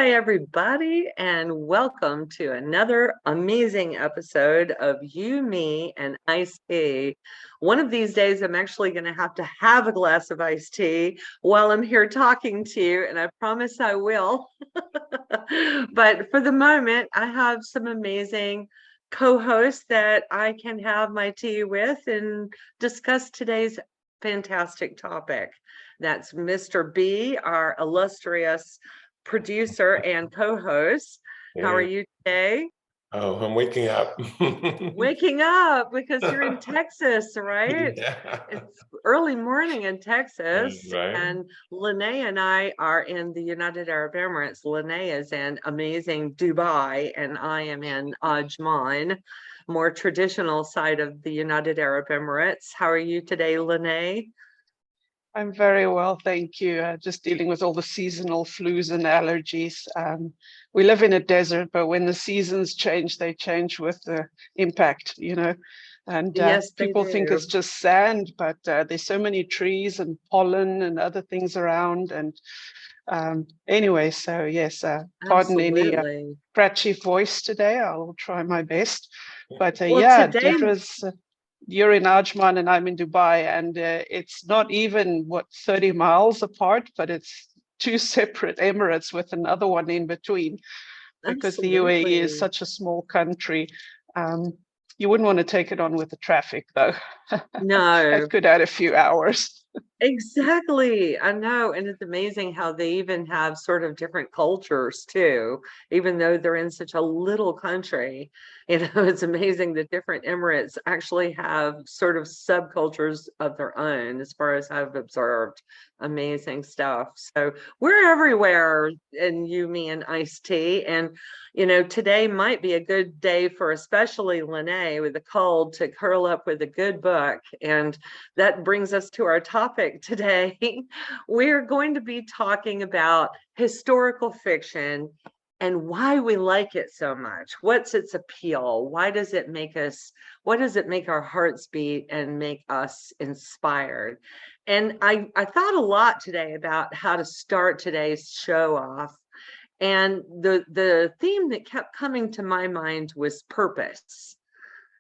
Hi, everybody, and welcome to another amazing episode of You, Me, and Iced Tea. One of these days, I'm actually going to have a glass of iced tea while I'm here talking to you, and I promise I will. But for the moment, I have some amazing co-hosts that I can have my tea with and discuss today's fantastic topic. That's Mr. B, our illustrious producer and co-host. How are you today? Oh, I'm waking up. Waking up because you're in Texas, right? Yeah. It's early morning in Texas, Right. and Lené and I are in the United Arab Emirates. Lené is in amazing Dubai, and I am in Ajman, more traditional side of the United Arab Emirates. How are you today, Lené? I'm very well, thank you. Just dealing with all the seasonal flus and allergies. We live in a desert, but when the seasons change, they change with the impact, And Yes, they people think do. it's just sand, but there's so many trees and pollen and other things around. And anyway, so yes, pardon any Absolutely. scratchy voice today. I will try my best. But Well, yeah, today, Dedra's. You're in Ajman and I'm in Dubai, and it's not even 30 miles apart, but it's two separate emirates with another one in between, because the UAE is absolutely. such a small country. You wouldn't want to take it on with the traffic, though. No. That could add a few hours. Exactly. I know. And it's amazing how they even have sort of different cultures too, even though they're in such a little country. It's amazing that different emirates actually have sort of subcultures of their own, as far as I've observed. Amazing stuff. So we're everywhere in You, Me, and Iced Tea. And, today might be a good day for especially Lené with a cold to curl up with a good book. And that brings us to our topic today. We're going to be talking about historical fiction and why we like it so much. What's its appeal? Why does it make our hearts beat and make us inspired? And I thought a lot today about how to start today's show off. And the theme that kept coming to my mind was purpose.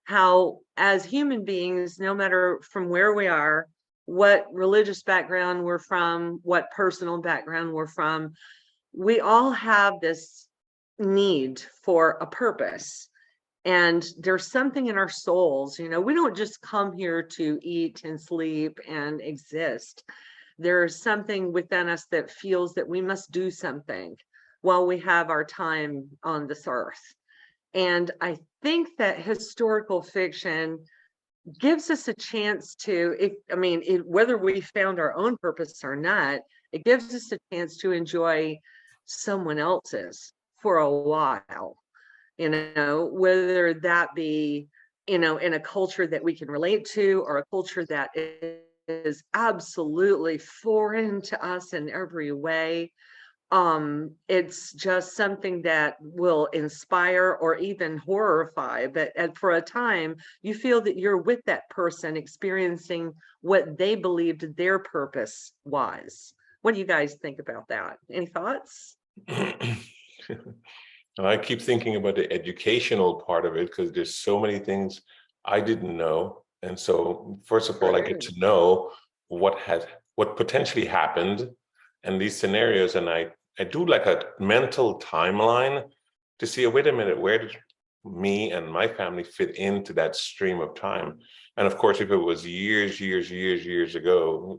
How, as human beings, no matter from where we are, what religious background we're from, what personal background we're from, we all have this need for a purpose. And there's something in our souls, we don't just come here to eat and sleep and exist. There's something within us that feels that we must do something while we have our time on this earth. And I think that historical fiction gives us a chance to, whether we found our own purpose or not, it gives us a chance to enjoy someone else's for a while, whether that be, in a culture that we can relate to, or a culture that is absolutely foreign to us in every way. It's just something that will inspire or even horrify, but for a time you feel that you're with that person experiencing what they believed their purpose was. What do you guys think about that? Any thoughts? And I keep thinking about the educational part of it, because there's so many things I didn't know. And so first of all, I get to know what potentially happened and these scenarios, and I do like a mental timeline to see, wait a minute, where did me and my family fit into that stream of time? And of course, if it was years ago,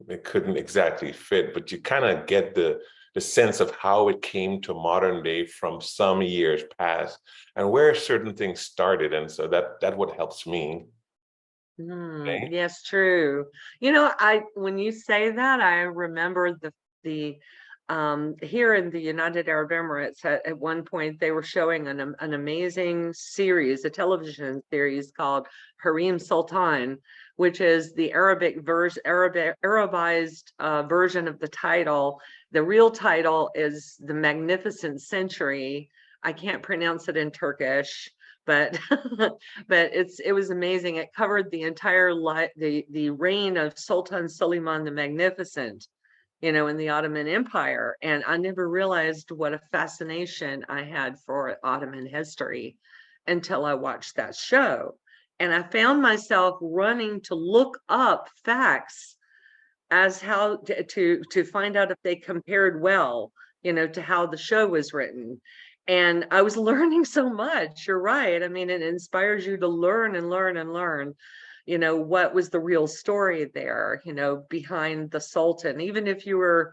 it couldn't exactly fit, but you kind of get the sense of how it came to modern day from some years past and where certain things started. And so that what helps me. Okay. Yes, true. When you say that, I remember the here in the United Arab Emirates, at one point they were showing an amazing series, a television series called Harem Sultan, which is the Arabized version of the title. The real title is The Magnificent Century. I can't pronounce it in Turkish, but but it was amazing. It covered the entire the reign of Sultan Suleiman the Magnificent. in the Ottoman Empire. And I never realized what a fascination I had for Ottoman history until I watched that show. And I found myself running to look up facts as how to find out if they compared well, to how the show was written. And I was learning so much. You're right. I mean, it inspires you to learn and learn and learn, what was the real story there, behind the Sultan, even if you were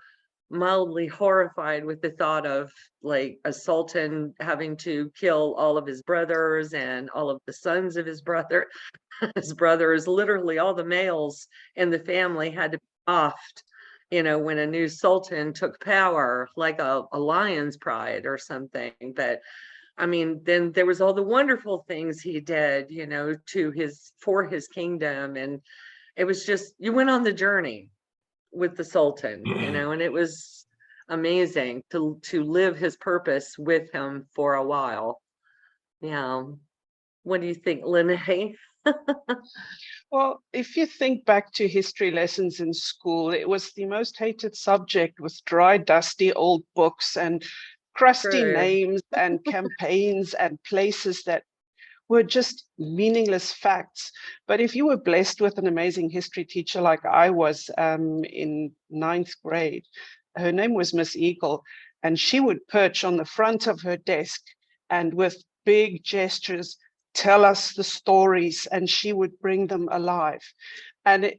mildly horrified with the thought of like a sultan having to kill all of his brothers and all of the sons of his brothers, literally all the males in the family had to be offed, when a new sultan took power, like a lion's pride or something. But I mean, then there was all the wonderful things he did, for his kingdom. And it was just, you went on the journey with the Sultan, and it was amazing to live his purpose with him for a while. Yeah. What do you think, Lené? Well, if you think back to history lessons in school, it was the most hated subject, with dry, dusty old books and crusty True. names and campaigns and places that were just meaningless facts. But if you were blessed with an amazing history teacher like I was in 9th grade, her name was Miss Eagle, and she would perch on the front of her desk and with big gestures tell us the stories, and she would bring them alive. And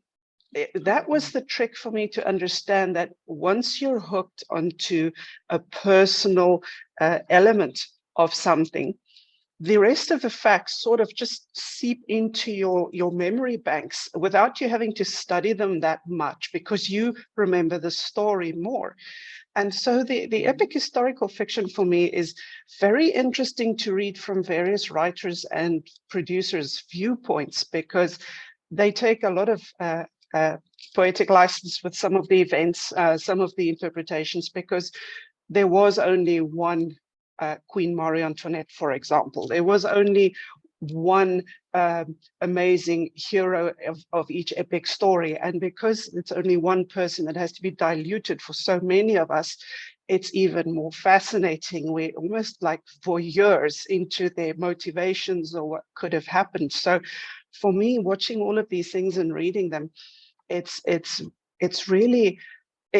that was the trick for me to understand that once you're hooked onto a personal element of something, the rest of the facts sort of just seep into your memory banks without you having to study them that much, because you remember the story more. And so the epic historical fiction for me is very interesting to read from various writers and producers' viewpoints, because they take a lot of poetic license with some of the events, some of the interpretations, because there was only one Queen Marie Antoinette, for example. There was only one amazing hero of each epic story. And because it's only one person that has to be diluted for so many of us, it's even more fascinating. We're almost like voyeurs into their motivations or what could have happened. So for me, watching all of these things and reading them, it's really,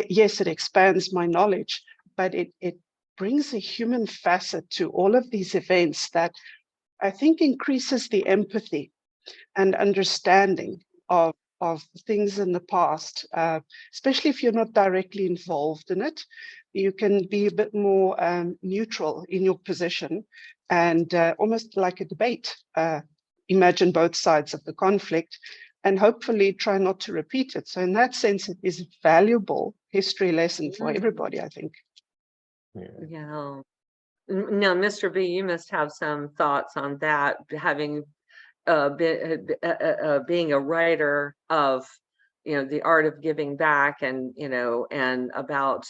yes, it expands my knowledge, but it brings a human facet to all of these events that I think increases the empathy and understanding of things in the past, especially if you're not directly involved in it. You can be a bit more neutral in your position, and almost like a debate, imagine both sides of the conflict and hopefully try not to repeat it. So in that sense, it is a valuable history lesson for everybody, I think. Yeah. Now, Mr. B, you must have some thoughts on that, having being a writer of, the art of giving back, and, and about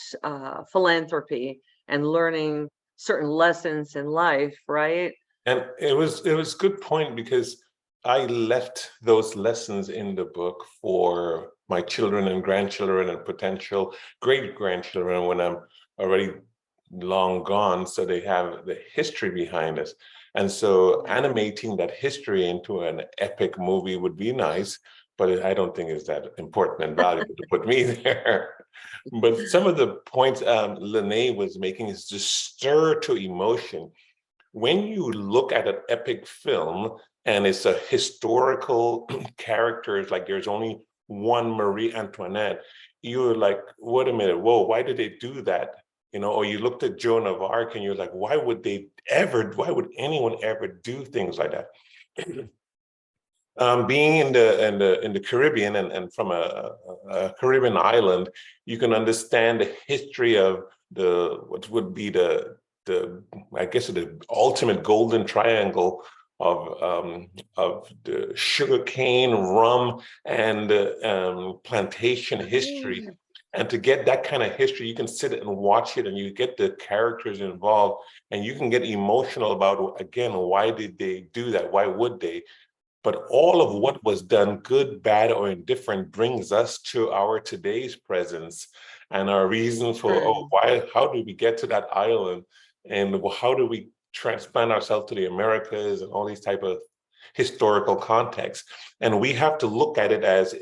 philanthropy and learning certain lessons in life, right? And it was a good point, because I left those lessons in the book for my children and grandchildren and potential great-grandchildren when I'm already long gone, so they have the history behind us. And so animating that history into an epic movie would be nice, but I don't think it's that important and valuable to put me there. But some of the points Lené was making is just stir to emotion. When you look at an epic film and it's a historical characters, like there's only one Marie Antoinette, you're like, wait a minute, whoa, why did they do that? Or you looked at Joan of Arc and you're like, why would anyone ever do things like that? Being in the Caribbean and from a Caribbean island, you can understand the history of what would be the I guess the ultimate golden triangle of the sugarcane, rum, and plantation history. And to get that kind of history, you can sit and watch it, and you get the characters involved, and you can get emotional about, again, why did they do that? Why would they? But all of what was done, good, bad, or indifferent, brings us to our today's presence. and our reasons for, oh, why, how do we get to that island? And how do we transplant ourselves to the Americas and all these type of historical contexts? And we have to look at it as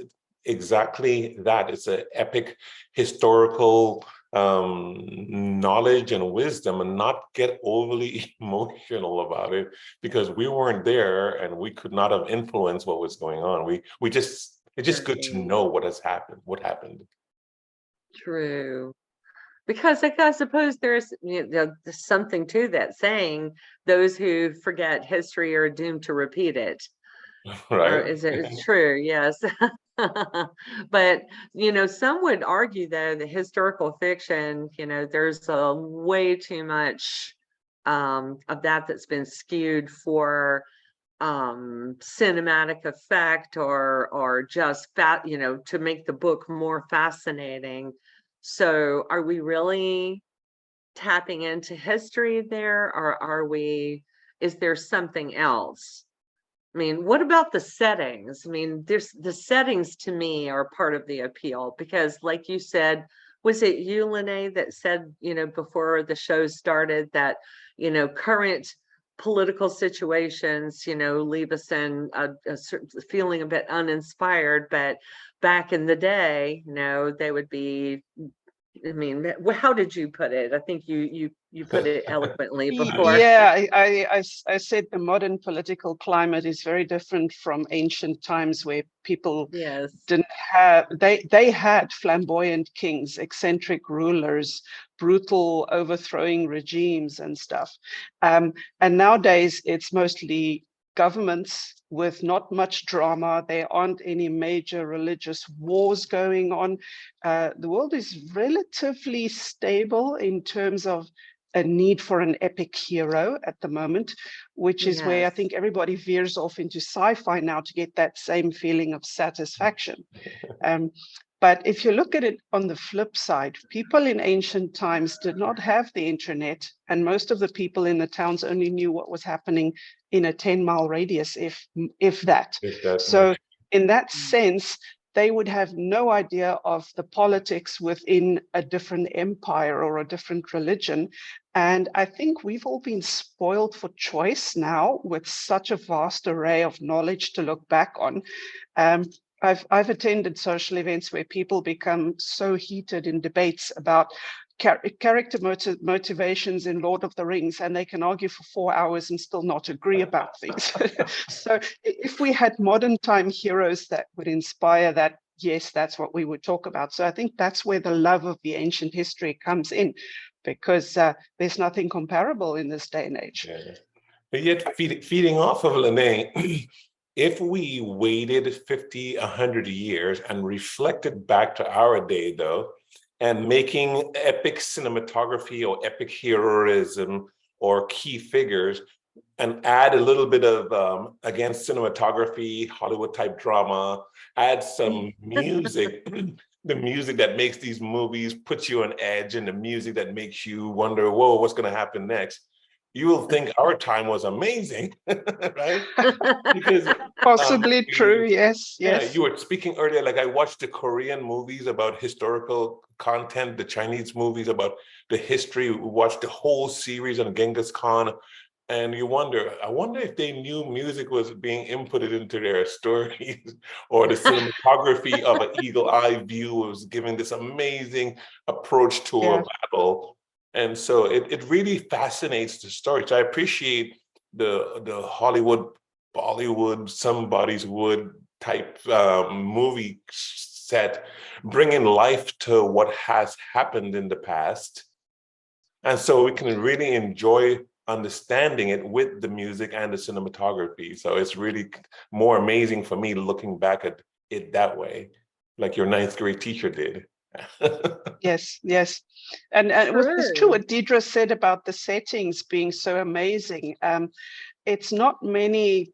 exactly that. It's an epic historical knowledge and wisdom, and not get overly emotional about it, because we weren't there and we could not have influenced what was going on. We just, it's just good to know what has happened, what happened. True. Because like, I suppose there's, there's something to that saying, those who forget history are doomed to repeat it. Right. Is it? It's true, yes. But some would argue though that historical fiction, there's a way too much of that's been skewed for cinematic effect or just to make the book more fascinating. So are we really tapping into history there, or is there something else? I mean, what about the settings? I mean, there's the settings to me are part of the appeal, because like you said, was it you, Lené, that said, before the show started that, current political situations, leave us in a certain feeling a bit uninspired, but back in the day, they would be, I mean, how did you put it? I think you put it eloquently before. Yeah, I said the modern political climate is very different from ancient times, where people Yes. didn't have, they had flamboyant kings, eccentric rulers, brutal overthrowing regimes and stuff. And nowadays it's mostly governments with not much drama. There aren't any major religious wars going on. The world is relatively stable in terms of a need for an epic hero at the moment, which is where I think everybody veers off into sci-fi now to get that same feeling of satisfaction. But if you look at it on the flip side, people in ancient times did not have the internet, and most of the people in the towns only knew what was happening in a 10-mile radius, if that. So in that sense, they would have no idea of the politics within a different empire or a different religion. And I think we've all been spoiled for choice now with such a vast array of knowledge to look back on. I've attended social events where people become so heated in debates about character motivations in Lord of the Rings, and they can argue for 4 hours and still not agree about things. So if we had modern time heroes that would inspire that, yes, that's what we would talk about. So I think that's where the love of the ancient history comes in, because there's nothing comparable in this day and age. Yeah. But yet, feeding off of Lené, if we waited 50, 100 years and reflected back to our day, though, and making epic cinematography or epic heroism or key figures, and add a little bit of, again, cinematography, Hollywood type drama, add some music, the music that makes these movies, puts you on edge, and the music that makes you wonder, whoa, what's going to happen next? You will think our time was amazing, right? Because possibly true, yes. Yeah, you were speaking earlier, like I watched the Korean movies about historical content, the Chinese movies about the history. We watched the whole series on Genghis Khan, and I wonder if they knew music was being inputted into their stories, or the cinematography of an eagle eye view was giving this amazing approach to a battle. And so it really fascinates the story. So I appreciate the Hollywood, Bollywood, somebody's wood type movie set, bringing life to what has happened in the past. And so we can really enjoy understanding it with the music and the cinematography. So it's really more amazing for me looking back at it that way, like your 9th grade teacher did. Yes. And it was true what Dedra said about the settings being so amazing. It's not many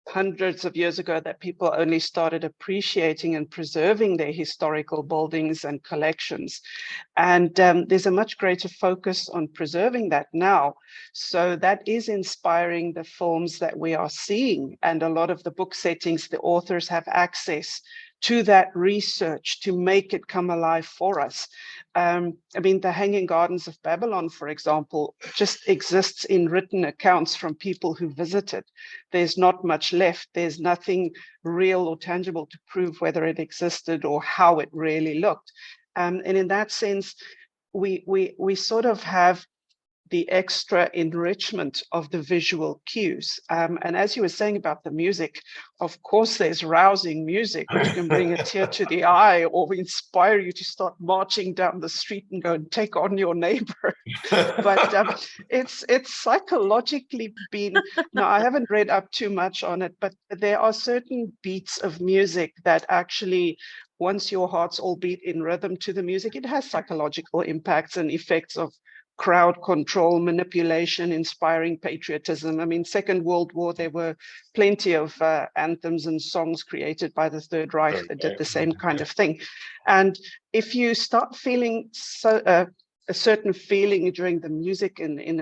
hundreds of years ago that people only started appreciating and preserving their historical buildings and collections. And there's a much greater focus on preserving that now. So that is inspiring the films that we are seeing. And a lot of the book settings, the authors have access to that research to make it come alive for us. I mean, the Hanging Gardens of Babylon, for example, just exists in written accounts from people who visited. There's not much left. There's nothing real or tangible to prove whether it existed or how it really looked. And in that sense, we sort of have the extra enrichment of the visual cues. And as you were saying about the music, of course, there's rousing music, which can bring a tear to the eye or inspire you to start marching down the street and go and take on your neighbor. But it's psychologically been, now I haven't read up too much on it, but there are certain beats of music that actually, once your heart's all beat in rhythm to the music, it has psychological impacts and effects of crowd control, manipulation, inspiring patriotism. I mean, Second World War, there were plenty of anthems and songs created by the Third Reich that did the same kind of thing. And if you start feeling a certain feeling during the music in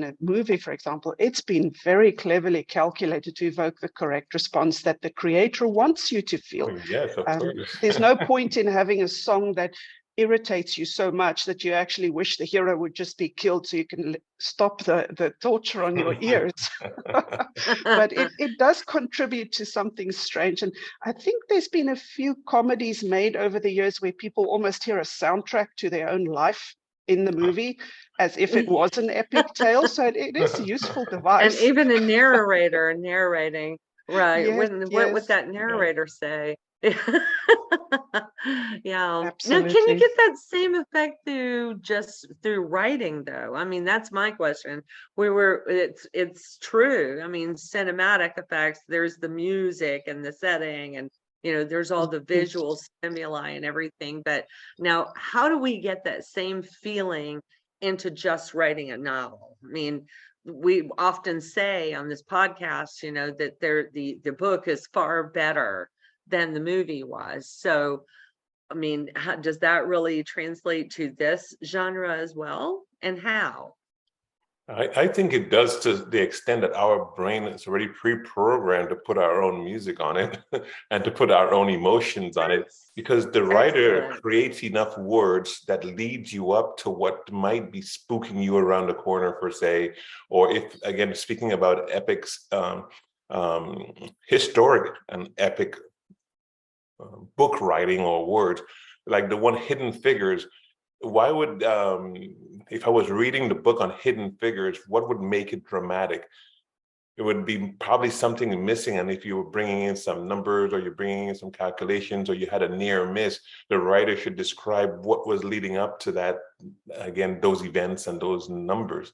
a movie, for example, it's been very cleverly calculated to evoke the correct response that the creator wants you to feel. Yes, of course. There's no point in having a song that irritates you so much that you actually wish the hero would just be killed so you can stop the torture on your ears. But it does contribute to something strange. And I think there's been a few comedies made over the years where people almost hear a soundtrack to their own life in the movie, as if it was an epic tale. So it is a useful device. And even a narrator narrating, right? Yes, What would yes. that narrator say? Yeah. Now, can you Absolutely. get that same effect through writing though? I mean, that's my question. It's true. I mean, cinematic effects, there's the music and the setting and there's all the visual stimuli and everything. But now, how do we get that same feeling into just writing a novel? I mean, we often say on this podcast, that the book is far better than the movie was. So, I mean, does that really translate to this genre as well? And how? I think it does, to the extent that our brain is already pre-programmed to put our own music on it and to put our own emotions on it, because the writer Excellent. creates enough words that leads you up to what might be spooking you around the corner, per se. Or if, again, speaking about epics, historic and epic book writing or words, like the one Hidden Figures. Why would, if I was reading the book on Hidden Figures, what would make it dramatic? It would be probably something missing. And if you were bringing in some numbers or you're bringing in some calculations or you had a near miss, the writer should describe what was leading up to that, again, those events and those numbers.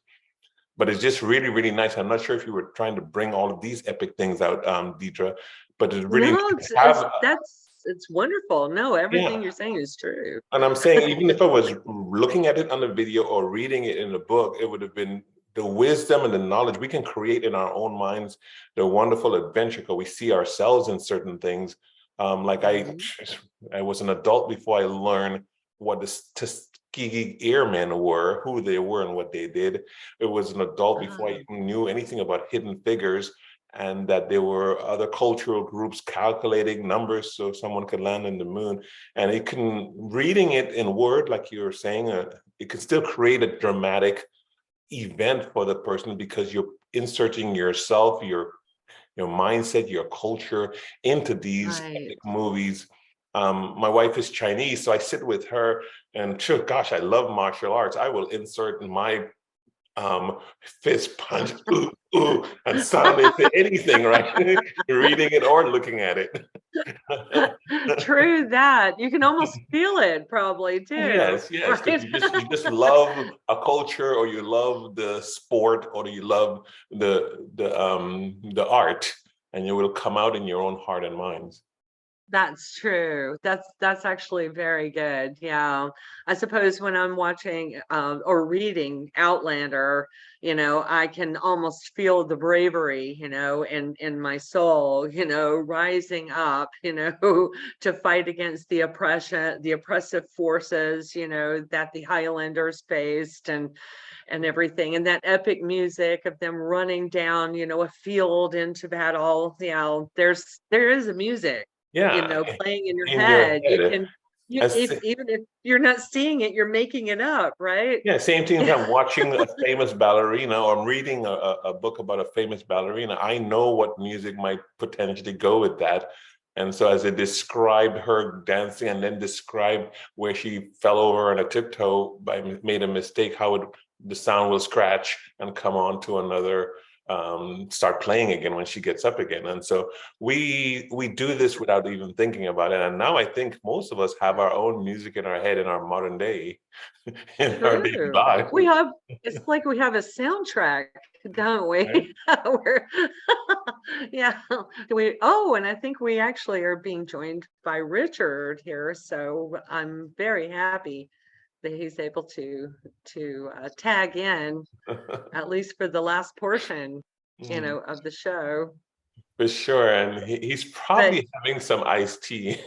But it's just really, really nice. I'm not sure if you were trying to bring all of these epic things out, Dedra, but it's really nice to have. It's wonderful. No, everything you're saying is true. And I'm saying, even if I was looking at it on the video or reading it in the book, it would have been the wisdom and the knowledge we can create in our own minds, the wonderful adventure, because we see ourselves in certain things. Like I was an adult before I learned what the Tuskegee Airmen were, who they were and what they did. It was an adult before I even knew anything about Hidden Figures, and that there were other cultural groups calculating numbers so someone could land on the moon. And it can, reading it in word, like you were saying, it can still create a dramatic event for the person, because you're inserting yourself, your mindset, your culture into these epic movies. My wife is Chinese, so I sit with her and gosh, I love martial arts. I will insert my fist punch, and sound into anything, right? Reading it or looking at it. True that. You can almost feel it probably too. Yes, right? You just love a culture, or you love the sport, or you love the art, and you will come out in your own heart and minds. That's true. That's actually very good. Yeah. I suppose when I'm watching or reading Outlander, I can almost feel the bravery, in my soul, rising up, to fight against the oppressive forces, that the Highlanders faced and everything. And that epic music of them running down, a field into battle. There is a music Yeah, playing in your in your head. You head. can, As even if you're not seeing it, you're making it up, right? Yeah, same thing. If I'm watching a famous ballerina or I'm reading a book about a famous ballerina, I know what music might potentially go with that. And so as they described her dancing and then described where she fell over on a tiptoe made a mistake, the sound will scratch and come on to another, start playing again when she gets up again. And so we do this without even thinking about it. And now I think most of us have our own music in our head in our modern day. In our daily True. life. It's like we have a soundtrack, don't we? Right? Yeah. And I think we actually are being joined by Richard here. So I'm very happy that he's able to tag in, at least for the last portion, of the show. For sure. And he's But probably having some iced tea.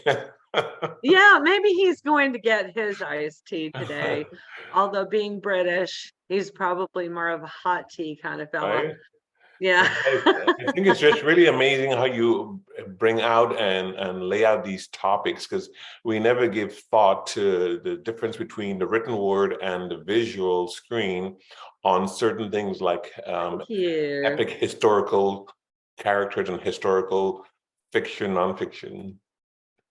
yeah, maybe he's going to get his iced tea today. Although being British, he's probably more of a hot tea kind of fella. Right? Yeah. I think it's just really amazing how you bring out and lay out these topics, because we never give thought to the difference between the written word and the visual screen on certain things like Thank you. epic historical characters and historical fiction, nonfiction.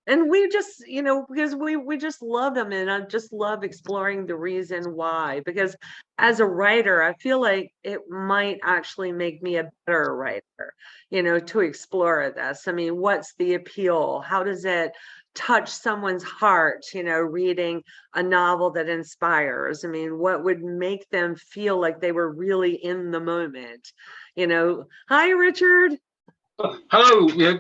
And we just, because we just love them, and I just love exploring the reason why. Because as a writer, I feel like it might actually make me a better writer, to explore this. I mean, what's the appeal? How does it touch someone's heart, reading a novel that inspires? I mean, what would make them feel like they were really in the moment? Hi, Richard. Hello.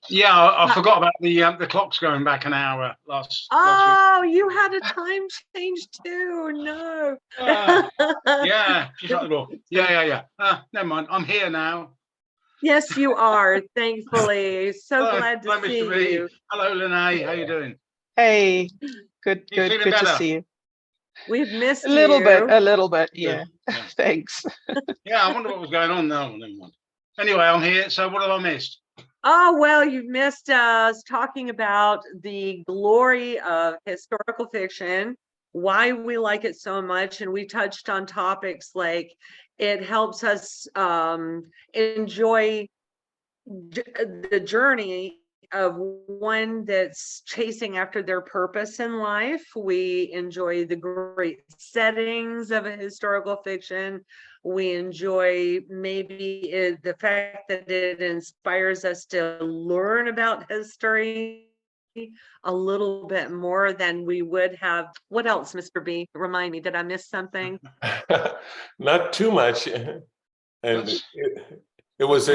Yeah, I forgot about the clocks going back an hour last week. You had a time change too. No. Yeah, she's at the door. Yeah. Never mind. I'm here now. Yes, you are. Thankfully, so glad to see you. Hello, Lené. How you doing? Hey, good to see you. We've missed a little bit. Yeah. Thanks. Yeah, I wonder what was going on now. Never mind. Anyway, I'm here. So what have I missed? Oh, well, you've missed us talking about the glory of historical fiction, why we like it so much. And we touched on topics like it helps us enjoy the journey of one that's chasing after their purpose in life. We enjoy the great settings of a historical fiction. We enjoy maybe the fact that it inspires us to learn about history a little bit more than we would have. What else, Mr. B? Remind me, did I miss something? Not too much. And it was,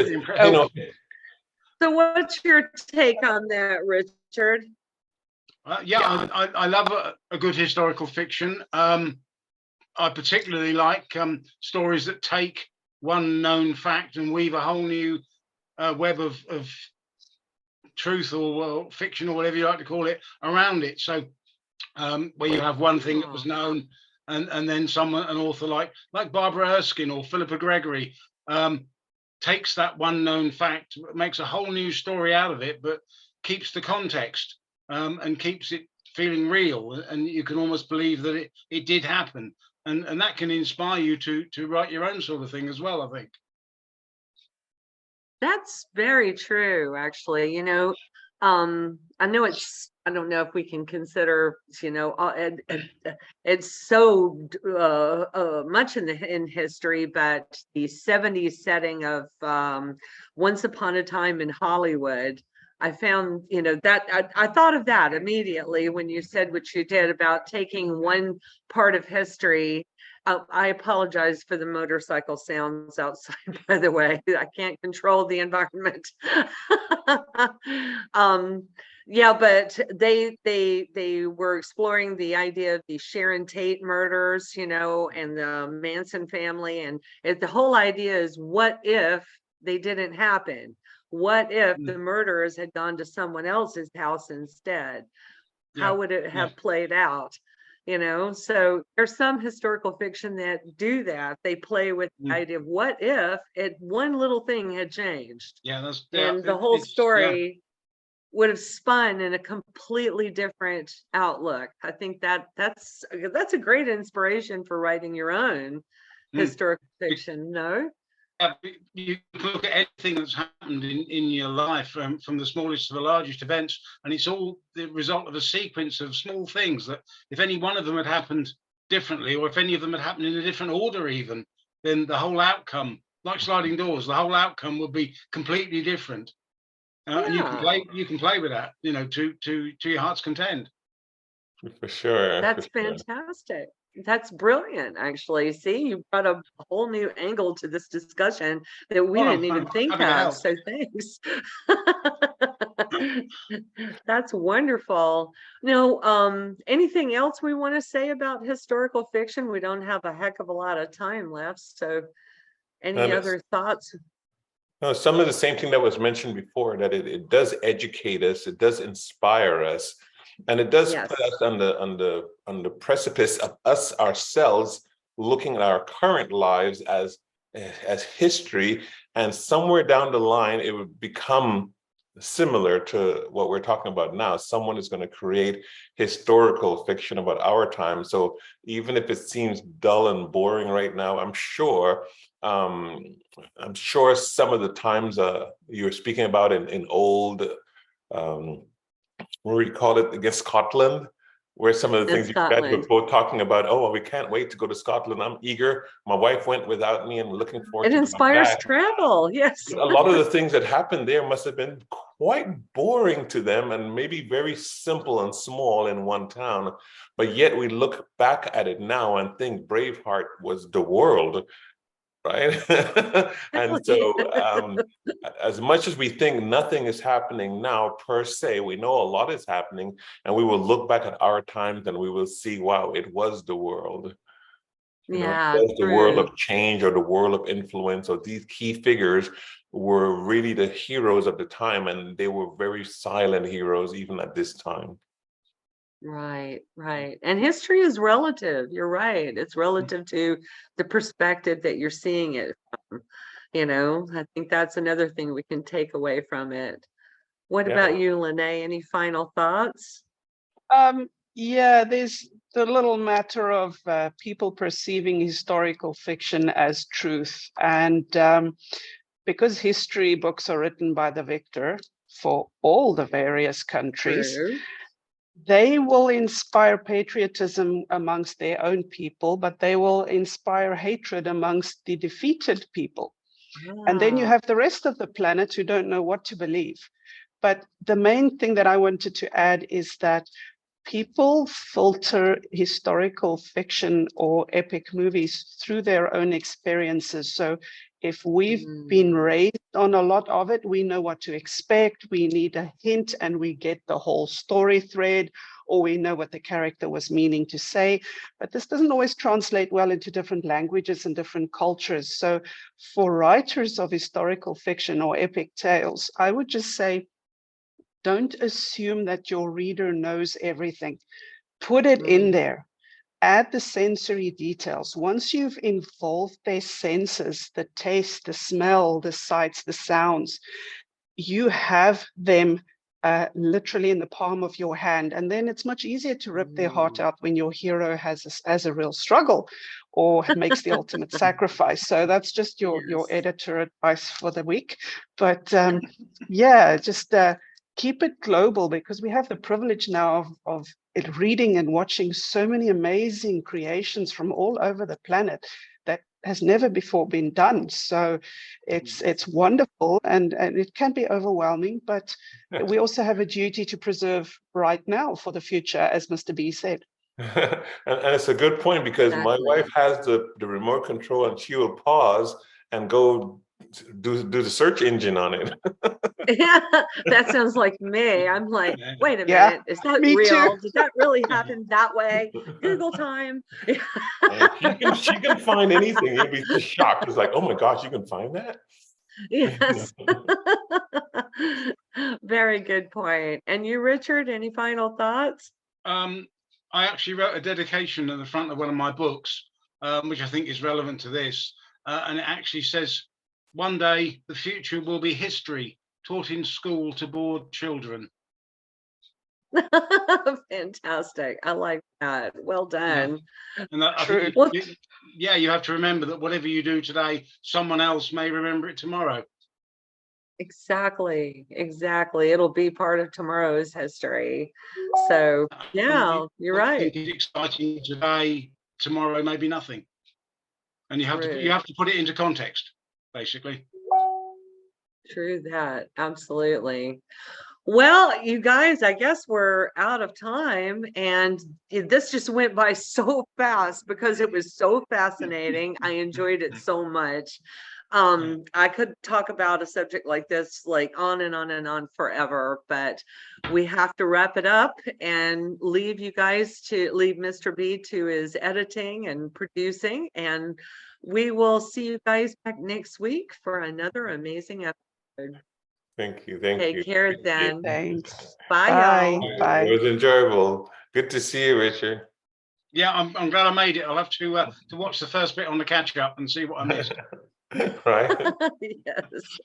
So what's your take on that, Richard? I love a good historical fiction. I particularly like stories that take one known fact and weave a whole new web of truth or fiction or whatever you like to call it around it. So where you have one thing that was known and then an author like Barbara Erskine or Philippa Gregory takes that one known fact, makes a whole new story out of it, but keeps the context and keeps it feeling real. And you can almost believe that it did happen. And that can inspire you to write your own sort of thing as well, I think. That's very true, actually. I know I don't know if we can consider, it's so much in history, but the 70s setting of Once Upon a Time in Hollywood, I found, that I thought of that immediately when you said what you did about taking one part of history. I apologize for the motorcycle sounds outside, by the way. I can't control the environment. Yeah, but they were exploring the idea of the Sharon Tate murders, and the Manson family. And the whole idea is, what if they didn't happen? What if the murderers had gone to someone else's house instead? How would it have played out? So there's some historical fiction that do that. They play with the idea of what if one little thing had changed. Yeah, and the whole story would have spun in a completely different outlook. I think that's a great inspiration for writing your own historical fiction. No? You look at anything that's happened in your life, from the smallest to the largest events, and it's all the result of a sequence of small things that if any one of them had happened differently, or if any of them had happened in a different order even, then the whole outcome, like sliding doors, the whole outcome would be completely different. And you can play with that, you know, to your heart's content. For sure. That's fantastic. That's brilliant, actually. See, you brought a whole new angle to this discussion that we didn't even think of. So thanks. That's wonderful. Now, anything else we want to say about historical fiction? We don't have a heck of a lot of time left. So any other thoughts? No, some of the same thing that was mentioned before, that it does educate us, it does inspire us, and it does put us on the precipice of us ourselves looking at our current lives as history, and somewhere down the line it would become similar to what we're talking about now. Someone is going to create historical fiction about our time. So even if it seems dull and boring right now, I'm sure some of the times you were speaking about in old, what do you call it, against Scotland, where some of the things you guys were both talking about, oh, we can't wait to go to Scotland. I'm eager. My wife went without me and looking forward to it. It inspires travel, yes. A lot of the things that happened there must have been quite boring to them and maybe very simple and small in one town. But yet we look back at it now and think Braveheart was the world. Right. And so as much as we think nothing is happening now per se, we know a lot is happening, and we will look back at our times and we will see, wow, it was the world. Yeah, it was the world of change or the world of influence, or these key figures were really the heroes of the time, and they were very silent heroes even at this time. Right. And history is relative. You're right. It's relative to the perspective that you're seeing it from. You know, I think that's another thing we can take away from it. What about you, Lené? Any final thoughts? Yeah, there's the little matter of people perceiving historical fiction as truth. And because history books are written by the victor for all the various countries, True. They will inspire patriotism amongst their own people, but they will inspire hatred amongst the defeated people. And then you have the rest of the planet who don't know what to believe. But the main thing that I wanted to add is that people filter historical fiction or epic movies through their own experiences. So if we've been raised on a lot of it, we know what to expect. We need a hint and we get the whole story thread, or we know what the character was meaning to say. But this doesn't always translate well into different languages and different cultures. So for writers of historical fiction or epic tales, I would just say, don't assume that your reader knows everything. Put it in there. Add the sensory details. Once you've involved their senses, the taste, the smell, the sights, the sounds, you have them literally in the palm of your hand. And then it's much easier to rip their heart out when your hero has a real struggle or makes the ultimate sacrifice. So that's just your editor advice for the week. But just keep it global, because we have the privilege now of reading and watching so many amazing creations from all over the planet that has never before been done. So it's wonderful, and it can be overwhelming, but we also have a duty to preserve right now for the future, as Mr. B said. And it's a good point, because my wife has the remote control and she will pause and go do the search engine on it. Yeah, that sounds like me. I'm like, wait a minute, is that real? Did that really happen that way? Google time. She can find anything. You'll be shocked. It's like, oh my gosh, you can find that? Yes. Very good point. And you, Richard, any final thoughts? I actually wrote a dedication at the front of one of my books, which I think is relevant to this. And it actually says, one day the future will be history taught in school to bored children. Fantastic. I like that. Well done. And I True. think, Well, yeah, you have to remember that whatever you do today, someone else may remember it tomorrow. exactly. Exactly. It'll be part of tomorrow's history. So yeah, you're What you right. think is exciting today, tomorrow may be nothing. And you have to put it into context, basically. True that. Absolutely. Well, you guys, I guess we're out of time, and this just went by so fast because it was so fascinating. I enjoyed it so much. I could talk about a subject like this like on and on and on forever, but we have to wrap it up and leave Mr. B to his editing and producing, and we will see you guys back next week for another amazing episode. Thank you. Thank you. Take care then. Thanks. Bye, Bye. y'all. Bye. It was enjoyable. Good to see you, Richard. Yeah, I'm glad I made it. I'll have to watch the first bit on the catch up and see what I missed. Right. Yes.